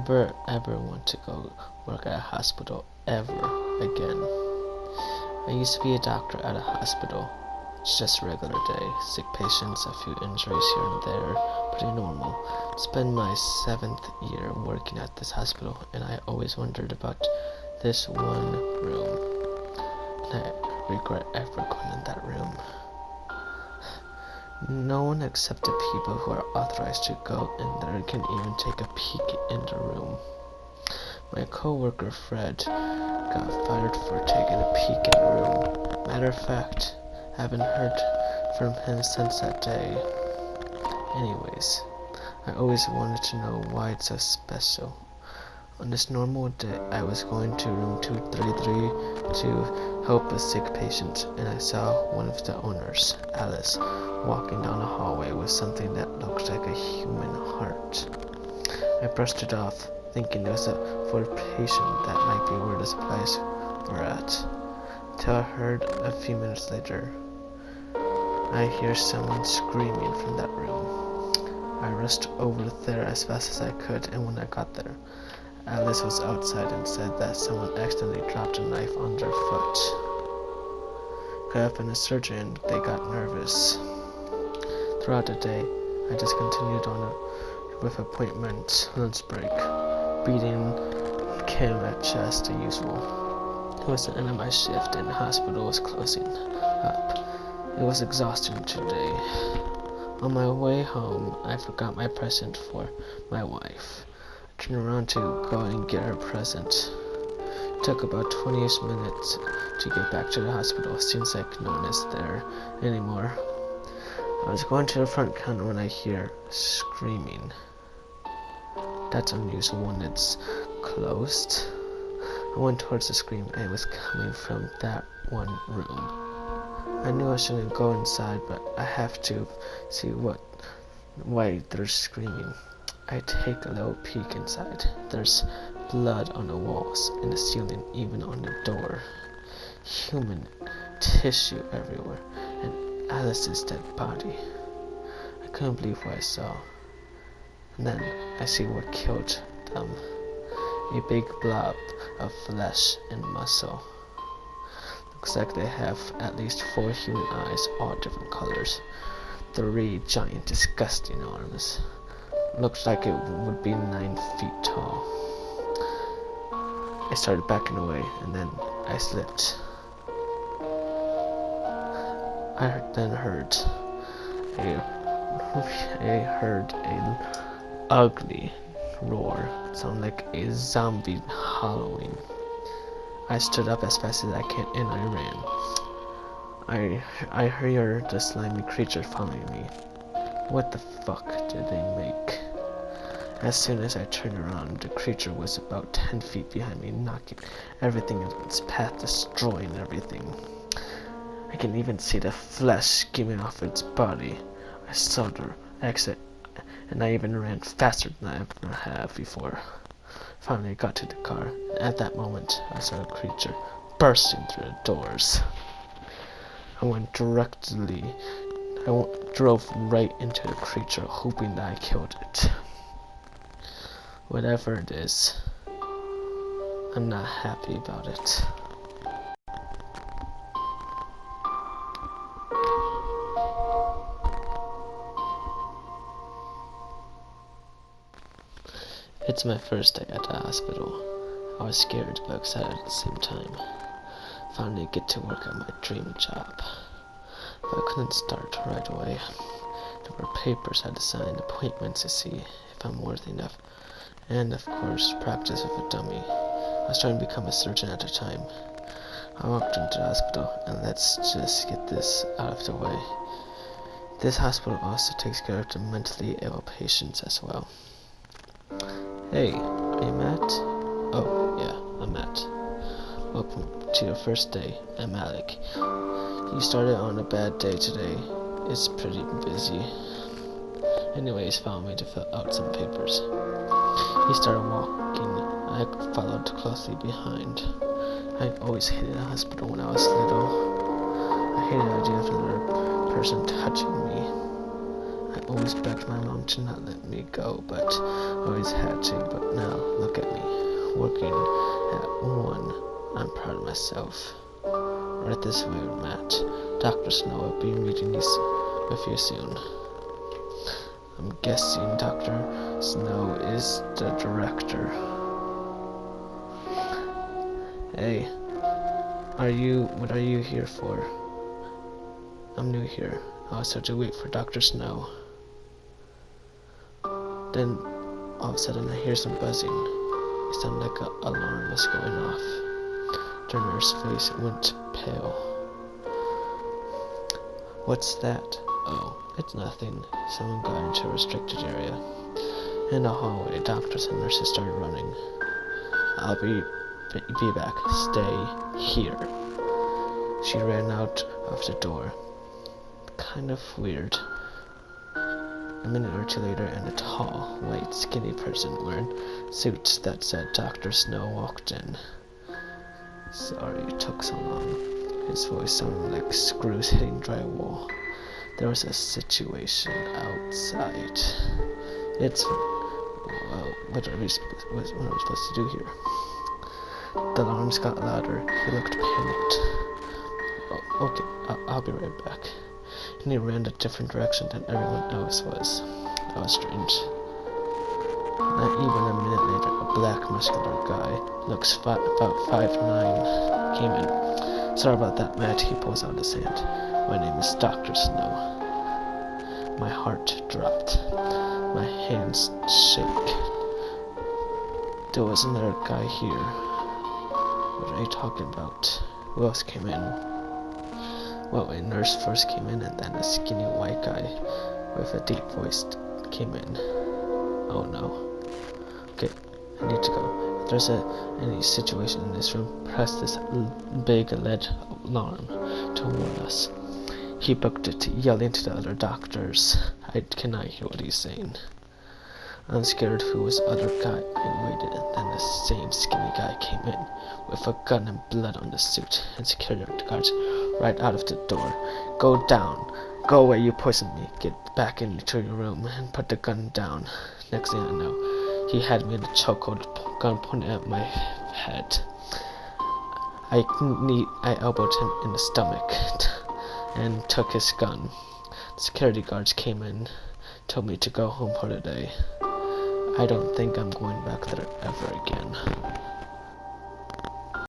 never ever want to go work at a hospital ever again. I used to be a doctor at a hospital. It's just a regular day. Sick patients, a few injuries here and there. Pretty normal. Spent my 7th year working at this hospital, and I always wondered about this one room. And I regret ever going in that room. No one except the people who are authorized to go in there can even take a peek in the room. My co-worker Fred got fired for taking a peek in the room. Matter of fact, I haven't heard from him since that day. Anyways, I always wanted to know why it's so special. On this normal day, I was going to room 233 to help a sick patient, and I saw one of the owners, Alice, walking down a hallway with something that looked like a human heart. I brushed it off, thinking it was for a patient that might be where the supplies were at, till I heard a few minutes later, I hear someone screaming from that room. I rushed over there as fast as I could, and when I got there, Alice was outside and said that someone accidentally dropped a knife on their foot. Could have been a surgeon. They got nervous. Throughout the day, I just continued on with appointment, lunch break, beating Kim at chess the usual. It was the end of my shift and the hospital was closing up. It was exhausting today. On my way home, I forgot my present for my wife. I turned around to go and get her present. It took about 20-ish minutes to get back to the hospital. Seems like no one is there anymore. I was going to the front counter when I hear screaming. That's unusual when it's closed. I went towards the scream and it was coming from that one room. I knew I shouldn't go inside, but I have to see why they're screaming. I take a little peek inside. There's blood on the walls, in the ceiling, even on the door. Human tissue everywhere, and Alice's dead body. I couldn't believe what I saw. And then I see what killed them. A big blob of flesh and muscle. Looks like they have at least 4 human eyes, all different colors. 3 giant, disgusting arms. Looks like it would be 9 feet tall. I started backing away, and then I slipped. I then heard an ugly roar, sound like a zombie howling. I stood up as fast as I can, and I ran. I heard the slimy creature following me. What the fuck did they make? As soon as I turned around, the creature was about 10 feet behind me, knocking everything in its path, destroying everything. I can even see the flesh skimming off its body. I saw the exit, and I even ran faster than I ever have before. Finally, I got to the car, and at that moment, I saw the creature bursting through the doors. I drove right into the creature, hoping that I killed it. Whatever it is, I'm not happy about it. It's my first day at the hospital. I was scared but excited at the same time. Finally get to work at my dream job. But I couldn't start right away. There were papers I had to sign, appointments to see if I'm worthy enough, and of course practice with a dummy. I was trying to become a surgeon at the time. I walked into the hospital, and let's just get this out of the way. This hospital also takes care of the mentally ill patients as well. Hey, are you Matt? Oh, yeah, I'm Matt. Welcome to your first day. I'm Alec. You started on a bad day today. It's pretty busy. Anyways, found me to fill out some papers. He started walking. I followed closely behind. I always hated the hospital when I was little. I hated the idea of another person touching me. I always begged my mom to not let me go, but always had to. But now, look at me, working at 1. I'm proud of myself. Right this way, Matt. Dr. Snow will be meeting with you soon. I'm guessing Dr. Snow is the director. Hey, what are you here for? I'm new here. I was told to wait for Dr. Snow. Then, all of a sudden, I hear some buzzing. It sounded like an alarm was going off. Turner's face went pale. What's that? Oh, it's nothing. Someone got into a restricted area. In the hallway, doctors and nurses started running. I'll be back. Stay here. She ran out of the door. Kind of weird. A minute or two later, and a tall, white, skinny person wearing suits that said Dr. Snow walked in. Sorry it took so long. His voice sounded like screws hitting drywall. There was a situation outside. Well, what are we supposed to do here? The alarms got louder. He looked panicked. Oh, okay, I'll be right back. And he ran a different direction than everyone else was. That was strange. Not even a minute later, a black, muscular guy, looks about 5'9", came in. Sorry about that, Matt. He pulls out his hand. My name is Dr. Snow. My heart dropped. My hands shake. There was another guy here. What are you talking about? Who else came in? Well, a nurse first came in, and then a skinny white guy with a deep voice came in. Oh no. Okay, I need to go. If there's any situation in this room, press this big LED alarm to warn us. He booked it, yelling to the other doctors. I cannot hear what he's saying. I'm scared who was the other guy. I waited, and then the same skinny guy came in with a gun and blood on the suit, and security guards right out of the door. Go down. Go away, you poisoned me. Get back into your room and put the gun down. Next thing I know, he had me in a chokehold, gun pointed at my head. I elbowed him in the stomach and took his gun. The security guards came in, told me to go home for the day. I don't think I'm going back there ever again.